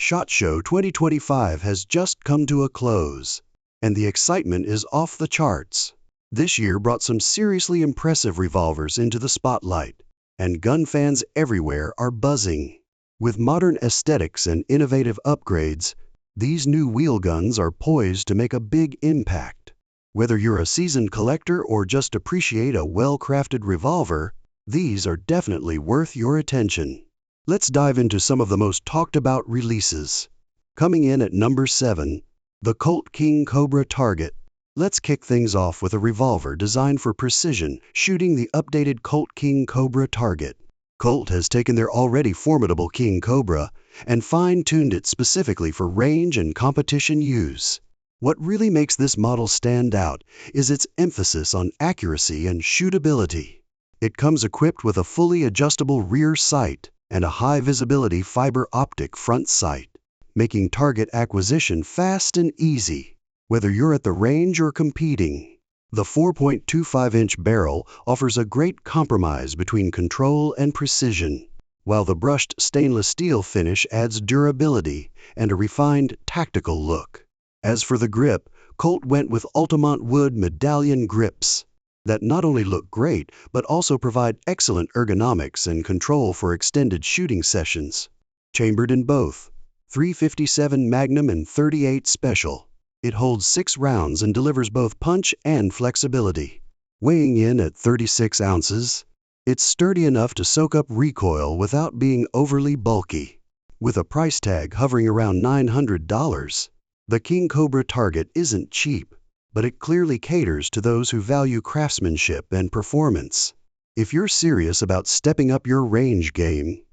SHOT Show 2025 has just come to a close, and the excitement is off the charts. This year brought some seriously impressive revolvers into the spotlight, and gun fans everywhere are buzzing. With modern aesthetics and innovative upgrades, these new wheel guns are poised to make a big impact. Whether you're a seasoned collector or just appreciate a well-crafted revolver, these are definitely worth your attention. Let's dive into some of the most talked about releases. Coming in at number 7, the Colt King Cobra Target. Let's kick things off with a revolver designed for precision, shooting the updated Colt King Cobra Target. Colt has taken their already formidable King Cobra and fine-tuned it specifically for range and competition use. What really makes this model stand out is its emphasis on accuracy and shootability. It comes equipped with a fully adjustable rear sight and a high-visibility fiber optic front sight, making target acquisition fast and easy, whether you're at the range or competing. The 4.25-inch barrel offers a great compromise between control and precision, while the brushed stainless steel finish adds durability and a refined tactical look. As for the grip, Colt went with Altamont wood medallion grips that not only look great, but also provide excellent ergonomics and control for extended shooting sessions. Chambered in both .357 Magnum and .38 Special, it holds 6 rounds and delivers both punch and flexibility. Weighing in at 36 ounces, it's sturdy enough to soak up recoil without being overly bulky. With a price tag hovering around $900, the King Cobra Target isn't cheap, but it clearly caters to those who value craftsmanship and performance. If you're serious about stepping up your range game,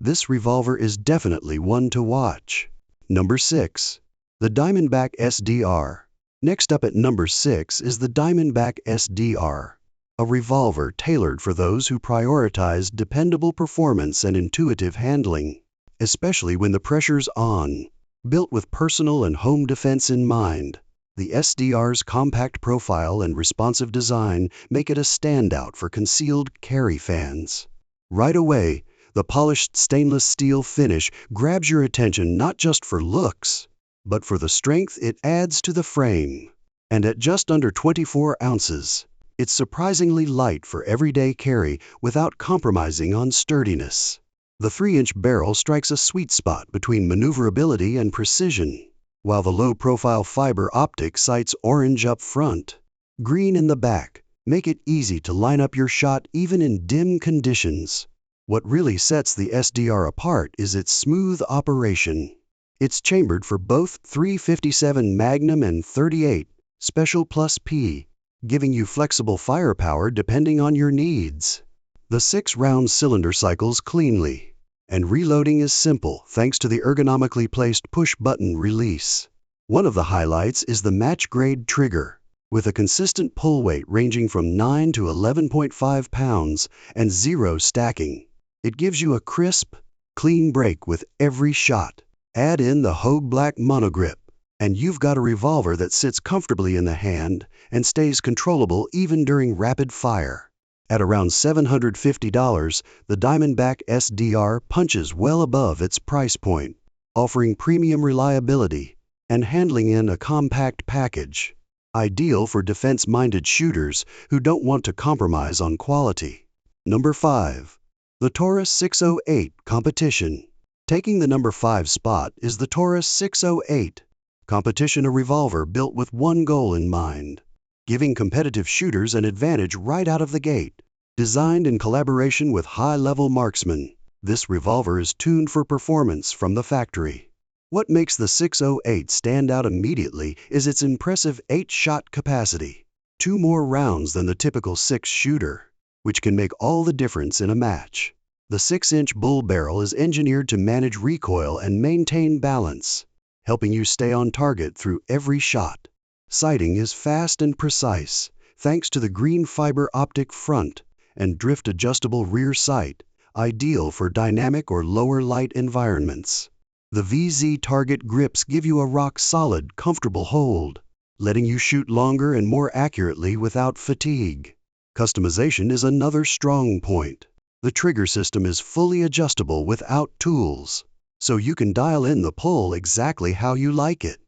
this revolver is definitely one to watch. Number 6. The Diamondback SDR. Next up at number 6 is the Diamondback SDR, a revolver tailored for those who prioritize dependable performance and intuitive handling, especially when the pressure's on. Built with personal and home defense in mind, the SDR's compact profile and responsive design make it a standout for concealed carry fans. Right away, the polished stainless steel finish grabs your attention not just for looks, but for the strength it adds to the frame. And at just under 24 ounces, it's surprisingly light for everyday carry without compromising on sturdiness. The 3-inch barrel strikes a sweet spot between maneuverability and precision, while the low-profile fiber optic sights orange up front, green in the back, make it easy to line up your shot even in dim conditions. What really sets the SDR apart is its smooth operation. It's chambered for both .357 Magnum and .38 Special Plus P, giving you flexible firepower depending on your needs. The 6-round cylinder cycles cleanly, and reloading is simple thanks to the ergonomically placed push-button release. One of the highlights is the match-grade trigger, with a consistent pull weight ranging from 9 to 11.5 pounds and 0 stacking. It gives you a crisp, clean break with every shot. Add in the Hogue Black monogrip, and you've got a revolver that sits comfortably in the hand and stays controllable even during rapid fire. At around $750, the Diamondback SDR punches well above its price point, offering premium reliability and handling in a compact package, ideal for defense-minded shooters who don't want to compromise on quality. Number 5. The Taurus 608 Competition. Taking the number 5 spot is the Taurus 608 Competition, a revolver built with one goal in mind: giving competitive shooters an advantage right out of the gate. Designed in collaboration with high-level marksmen, this revolver is tuned for performance from the factory. What makes the 608 stand out immediately is its impressive 8-shot capacity, 2 more rounds than the typical 6-shooter, which can make all the difference in a match. The 6-inch bull barrel is engineered to manage recoil and maintain balance, helping you stay on target through every shot. Sighting is fast and precise, thanks to the green fiber optic front and drift-adjustable rear sight, ideal for dynamic or lower light environments. The VZ target grips give you a rock-solid, comfortable hold, letting you shoot longer and more accurately without fatigue. Customization is another strong point. The trigger system is fully adjustable without tools, so you can dial in the pull exactly how you like it.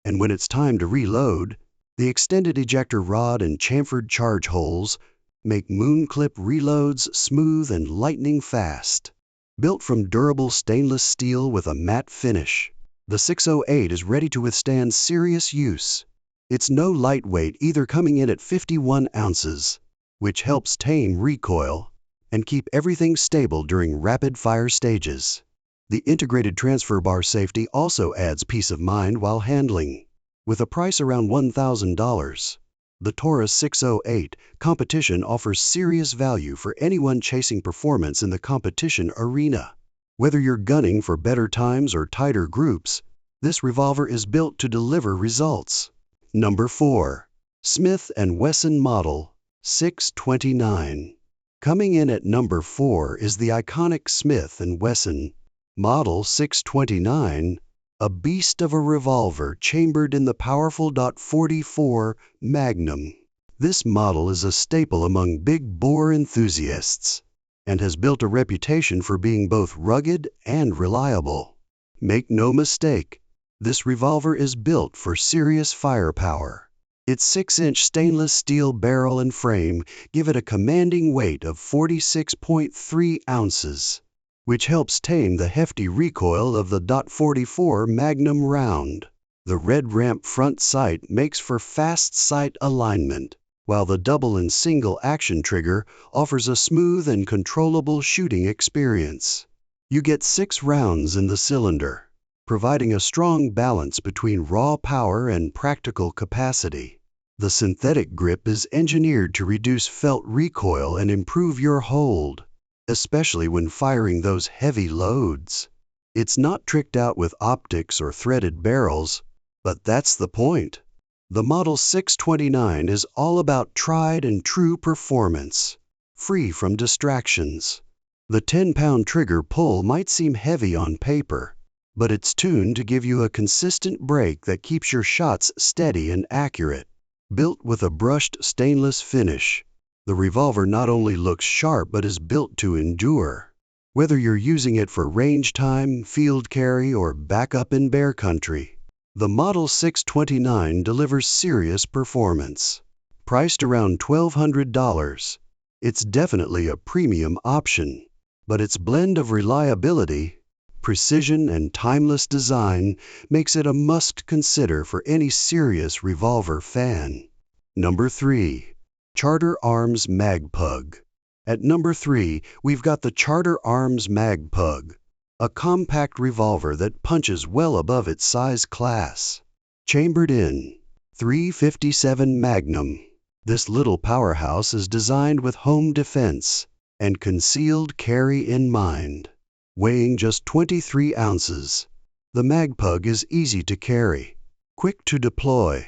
And when it's time to reload, the extended ejector rod and chamfered charge holes make moon-clip reloads smooth and lightning fast. Built from durable stainless steel with a matte finish, the 608 is ready to withstand serious use. It's no lightweight either, coming in at 51 ounces, which helps tame recoil and keep everything stable during rapid-fire stages. The integrated transfer bar safety also adds peace of mind while handling. With a price around $1,000, the Taurus 608 competition offers serious value for anyone chasing performance in the competition arena. Whether you're gunning for better times or tighter groups, this revolver is built to deliver results. Number 4. Smith & Wesson Model 629. Coming in at number 4 is the iconic Smith & Wesson Model 629, a beast of a revolver chambered in the powerful .44 Magnum. This model is a staple among big bore enthusiasts and has built a reputation for being both rugged and reliable. Make no mistake, this revolver is built for serious firepower. Its 6-inch stainless steel barrel and frame give it a commanding weight of 46.3 ounces, which helps tame the hefty recoil of the .44 Magnum round. The red ramp front sight makes for fast sight alignment, while the double and single action trigger offers a smooth and controllable shooting experience. You get 6 rounds in the cylinder, providing a strong balance between raw power and practical capacity. The synthetic grip is engineered to reduce felt recoil and improve your hold, especially when firing those heavy loads. It's not tricked out with optics or threaded barrels, but that's the point. The Model 629 is all about tried and true performance, free from distractions. The 10-pound trigger pull might seem heavy on paper, but it's tuned to give you a consistent break that keeps your shots steady and accurate. Built with a brushed stainless finish, the revolver not only looks sharp but is built to endure. Whether you're using it for range time, field carry, or backup in bear country, the Model 629 delivers serious performance. Priced around $1,200, it's definitely a premium option, but its blend of reliability, precision, and timeless design makes it a must-consider for any serious revolver fan. Number 3. Charter ARms Mag Pug. At number 3, we've got the Charter ARms Mag Pug, a compact revolver that punches well above its size class. Chambered in .357 Magnum, this little powerhouse is designed with home defense and concealed carry in mind. Weighing just 23 ounces, the Mag Pug is easy to carry, quick to deploy,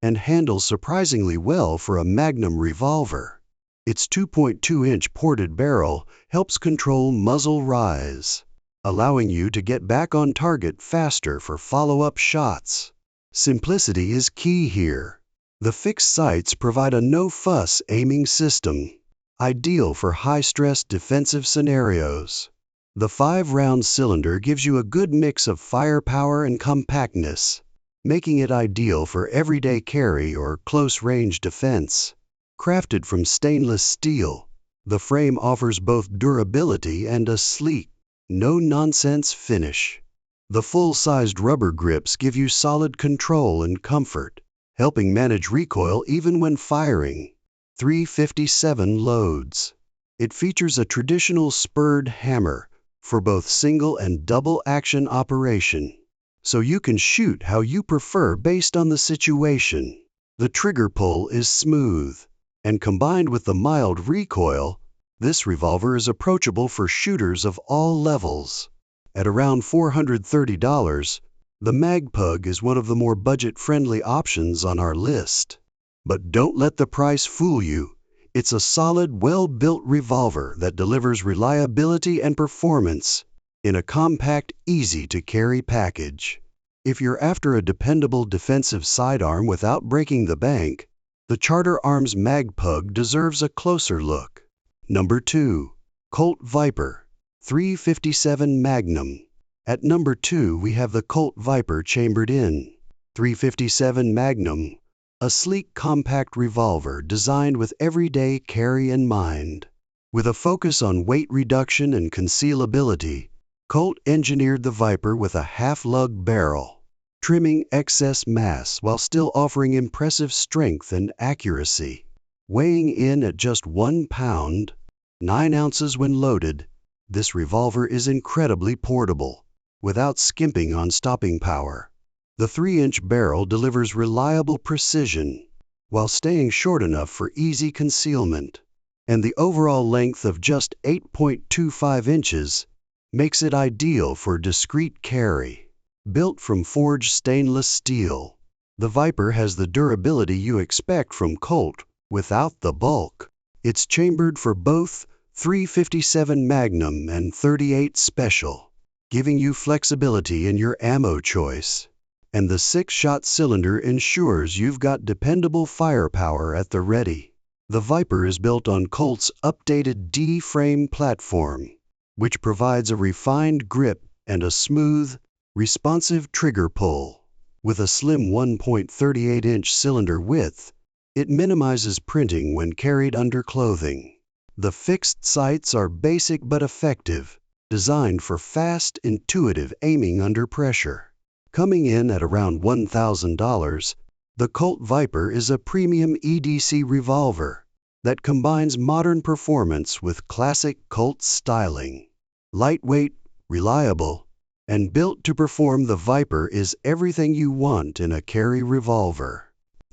and handles surprisingly well for a Magnum revolver. Its 2.2-inch ported barrel helps control muzzle rise, allowing you to get back on target faster for follow-up shots. Simplicity is key here. The fixed sights provide a no-fuss aiming system, ideal for high-stress defensive scenarios. The 5-round cylinder gives you a good mix of firepower and compactness, making it ideal for everyday carry or close-range defense. Crafted from stainless steel, the frame offers both durability and a sleek, no-nonsense finish. The full-sized rubber grips give you solid control and comfort, helping manage recoil even when firing .357 loads. It features a traditional spurred hammer for both single and double action operation, so you can shoot how you prefer based on the situation. The trigger pull is smooth, and combined with the mild recoil, this revolver is approachable for shooters of all levels. At around $430, the Mag Pug is one of the more budget-friendly options on our list. But don't let the price fool you. It's a solid, well-built revolver that delivers reliability and performance in a compact, easy-to-carry package. If you're after a dependable defensive sidearm without breaking the bank, the Charter ARMS Mag Pug deserves a closer look. Number 2. Colt Viper .357 Magnum. At number 2, we have the Colt Viper chambered in .357 Magnum, a sleek compact revolver designed with everyday carry in mind. With a focus on weight reduction and concealability, Colt engineered the Viper with a half-lug barrel, trimming excess mass while still offering impressive strength and accuracy. Weighing in at just 1 pound, 9 ounces when loaded, this revolver is incredibly portable, without skimping on stopping power. The 3-inch barrel delivers reliable precision, while staying short enough for easy concealment, and the overall length of just 8.25 inches makes it ideal for discreet carry. Built from forged stainless steel, the Viper has the durability you expect from Colt without the bulk. It's chambered for both .357 Magnum and .38 Special, giving you flexibility in your ammo choice. And the 6-shot cylinder ensures you've got dependable firepower at the ready. The Viper is built on Colt's updated D-frame platform, which provides a refined grip and a smooth, responsive trigger pull. With a slim 1.38-inch cylinder width, it minimizes printing when carried under clothing. The fixed sights are basic but effective, designed for fast, intuitive aiming under pressure. Coming in at around $1,000, the Colt Viper is a premium EDC revolver that combines modern performance with classic Colt styling. Lightweight, reliable, and built to perform, the Viper is everything you want in a carry revolver.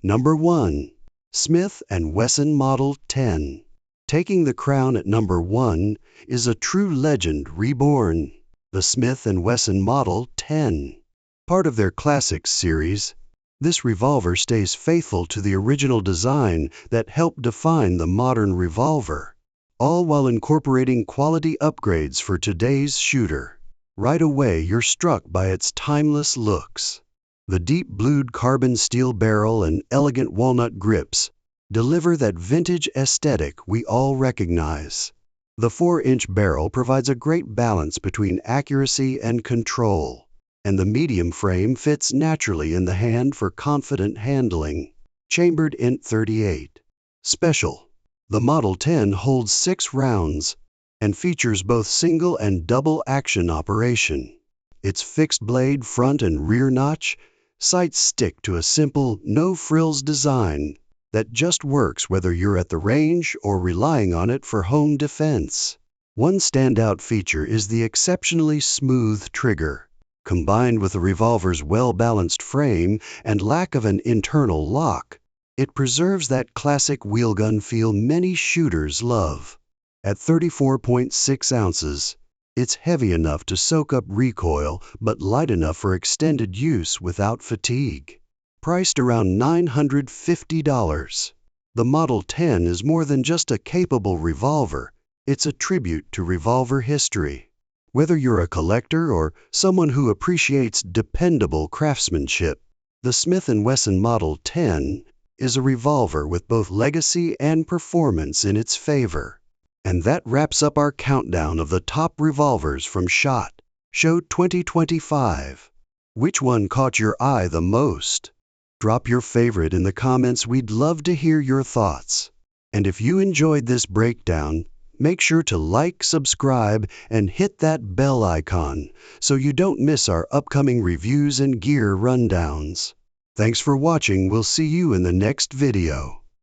Number 1. Smith & Wesson Model 10. Taking the crown at number 1 is a true legend reborn, the Smith & Wesson Model 10. Part of their Classics series, this revolver stays faithful to the original design that helped define the modern revolver, all while incorporating quality upgrades for today's shooter. Right away, you're struck by its timeless looks. The deep-blued carbon steel barrel and elegant walnut grips deliver that vintage aesthetic we all recognize. The 4-inch barrel provides a great balance between accuracy and control, and the medium frame fits naturally in the hand for confident handling. Chambered in .38 Special, the Model 10 holds 6 rounds and features both single and double action operation. Its fixed blade front and rear notch sights stick to a simple, no-frills design that just works whether you're at the range or relying on it for home defense. One standout feature is the exceptionally smooth trigger. Combined with the revolver's well-balanced frame and lack of an internal lock, it preserves that classic wheelgun feel many shooters love. At 34.6 ounces, it's heavy enough to soak up recoil but light enough for extended use without fatigue. Priced around $950, the Model 10 is more than just a capable revolver, it's a tribute to revolver history. Whether you're a collector or someone who appreciates dependable craftsmanship, the Smith & Wesson Model 10 is a revolver with both legacy and performance in its favor. And that wraps up our countdown of the top revolvers from SHOT Show 2025. Which one caught your eye the most? Drop your favorite in the comments. We'd love to hear your thoughts. And if you enjoyed this breakdown, make sure to like, subscribe, and hit that bell icon so you don't miss our upcoming reviews and gear rundowns. Thanks for watching. We'll see you in the next video.